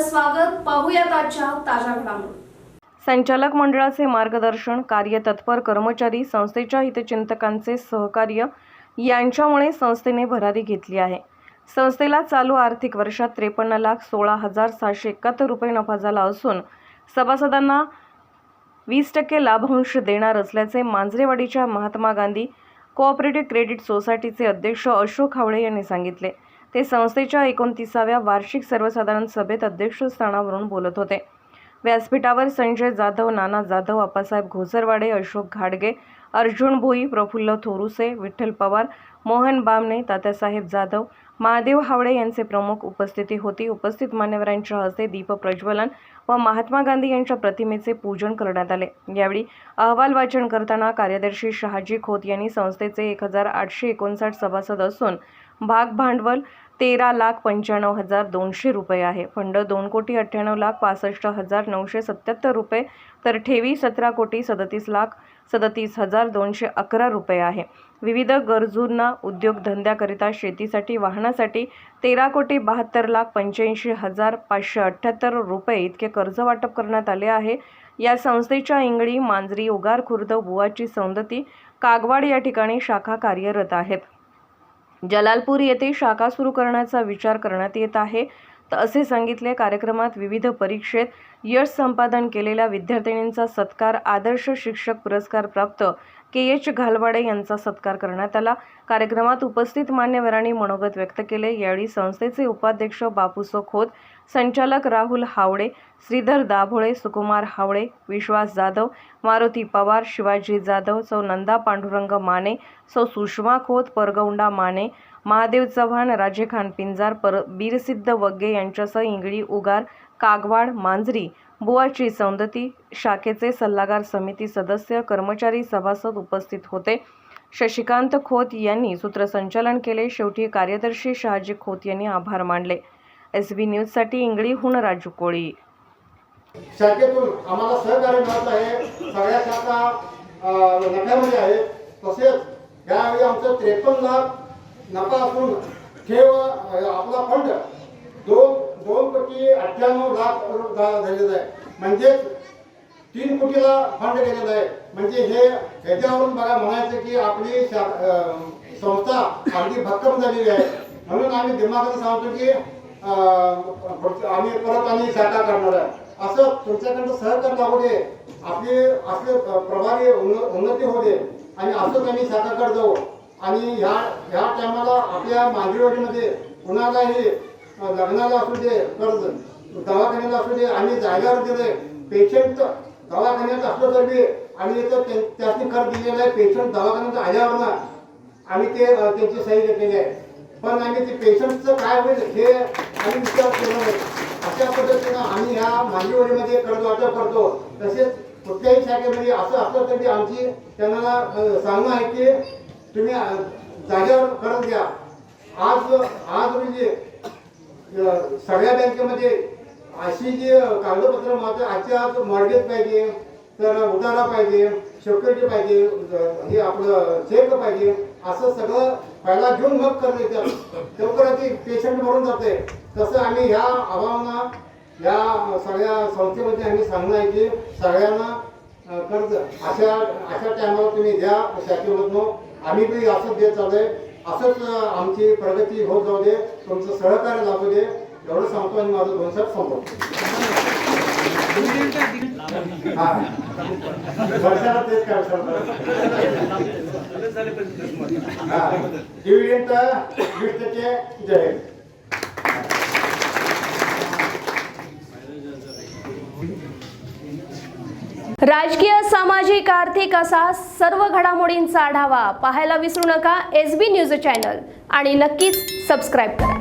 स्वागत. पाहूयात आजच्या ताज्या घडामोडी. संचालक मंडळाचे मार्गदर्शन, कार्यतत्पर कर्मचारी, संस्थेच्या हितचिंतकांचे सहकार्य यांच्यामुळे संस्थेने भरारी घेतली आहे. संस्थेला चालू आर्थिक वर्षात 53,16,771 रुपये नफा झाला असून सभासदांना 20% लाभांश देणार असल्याचे मांजरेवाडीच्या महात्मा गांधी कोऑपरेटिव्ह क्रेडिट सोसायटीचे अध्यक्ष अशोक हावळे यांनी सांगितले. ते संस्थेच्या 29व्या वार्षिक सर्वसाधारण सभेत अध्यक्षस्थानावरून बोलत होते. व्यासपीठावर संजय जाधव, नाना जाधव, आप्पासाहेब घोसरवाडे, अशोक घाडगे, अर्जुन भोई, प्रफुल्ल थोरुसे, विठ्ठल पवार, मोहन बामणे, तात्यासाहेब जाधव, महादेव हावळे यांचे प्रमुख उपस्थिती होती. उपस्थित मान्यवरांच्या हस्ते दीप प्रज्वलन व महात्मा गांधी यांच्या प्रतिमेचे पूजन करण्यात आले. यावेळी अहवाल वाचन करताना कार्यदर्शी शहाजी खोत यांनी संस्थेचे 1,859 सभासद असून भाग भांडवल 13,95,200 रुपये आहे. फंड 2,98,65,977 रुपये तर ठेवी 17,37,37,211 रुपये आहे. विविध गरजूंना उद्योगधंद्याकरिता, शेतीसाठी, वाहनासाठी 13,72,85,578 रुपये इतके कर्ज वाटप करण्यात आले आहे. या संस्थेच्या इंगळी, मांजरी, उगार खुर्द, बुवाची सौंदती, कागवाड या ठिकाणी शाखा कार्यरत आहेत. जलालपूर येथे शाखा सुरू करण्याचा विचार करण्यात येत आहे असे सांगितले. कार्यक्रमात विविध परीक्षेत यश संपादन केलेल्या विद्यार्थिनींचा सत्कार, आदर्श शिक्षक पुरस्कार प्राप्त KH घालवाडे यांचा सत्कार करण्यात आला. कार्यक्रमात उपस्थित मान्यवरांनी मनोगत व्यक्त केले. यावेळी संस्थेचे उपाध्यक्ष बापूसो खोत, संचालक राहुल हावळे, श्रीधर दाभोळे, सुकुमार हावळे, विश्वास जाधव, मारुती पवार, शिवाजी जाधव, सौ नंदा पांडुरंग माने, सौ सुषमा खोत, परगौंडा माने, महादेव चव्हाण, राजेखान पिंजार, बीरसिद्ध वग्गे यांच्यासह इंगळी, उगार, कागवाड, मांजरी, बुवाची सौंदती शाखेचे सल्लागार समिती सदस्य, कर्मचारी, सभासद उपस्थित होते. शशिकांत खोत यांनी सूत्रसंचालन केले. शेवटी कार्यदर्शी शहाजी खोत यांनी आभार मानले. SB न्यूजसाठी इंगळीहून राजू कोळी. शाखेतून आम्हाला सहकार्य मिळत आहे. सगळ्या शाखा नफ्यामध्ये आहेत. तसेच यावेळी आमचं 53 लाख नफा असून ठेव आपला फंड 2,98,00,000 झालेला आहे. म्हणजे 3 कोटीला फंड गेलेला आहे. म्हणजे हे ह्याच्यावरून बघा म्हणायचं की आपली संस्था अगदी भक्कम झालेली आहे. म्हणून आम्ही दिमागात सांगतो की आम्ही परत शाखा करणार आहे. असं तुमच्याकडनं सहकार्य लागू दे, आपली असले प्रभावी उन्नती होऊ दे आणि असंच आम्ही शाखाकडे जाऊ. आणि ह्या टायमाला आपल्या मांजरेवाडीमध्ये कुणालाही लग्नाला असू दे, कर्ज दवाखान्याला असू दे, आम्ही जागेवर दिले. पेशंट दवाखान्यात असलं तर बी आम्ही त्याची खर्च दिलेला आहे. पेशंट दवाखान्यात आल्यावर ना आम्ही त्यांची सही घेतलेली आहे. पण आम्ही ते पेशंटचं काय होईल हे आम्ही विचार केला नाही. अशा पद्धतीनं आम्ही ह्या मांजरेवाडीमध्ये कर्ज वाटप करतो. तसेच कुठल्याही शाखेमध्ये असं असलं तरी आमची त्यांना सांगणं आहे की तुम्ही जागेवर कर्ज घ्या. आज म्हणजे सगळ्या बँकेमध्ये अशी जी कागदपत्र महत्व आज मॉर्गेज पाहिजे, तर उधारा पाहिजे, सिक्युरिटी पाहिजे, हे आपलं चेक पाहिजे, असं सगळं पहिला घेऊन मग कर्ज येतात. लवकरात पेशंट मरून जाते. तसं आम्ही ह्या आव्हानांना या सगळ्या संस्थेमध्ये आम्ही सांगणं आहे की सगळ्यांना कर्ज अशा टायमाला तुम्ही द्या शाखेमधून. आम्ही बी असंच देत चालू आहे. असंच आमची प्रगती होत जाऊ दे, तुमचं सहकार्य लागू दे, एवढं सांगतो आणि माझं 2 शब्द संपवतो. वर्षाला तेच काय डिव्हिडंड 20% जाहीर. राजकीय, सामाजिक, आर्थिक असा सर्व घडामोडींचा आढावा पाहायला विसरू नका SB न्यूज चॅनल आणि नक्कीच सबस्क्राईब करा.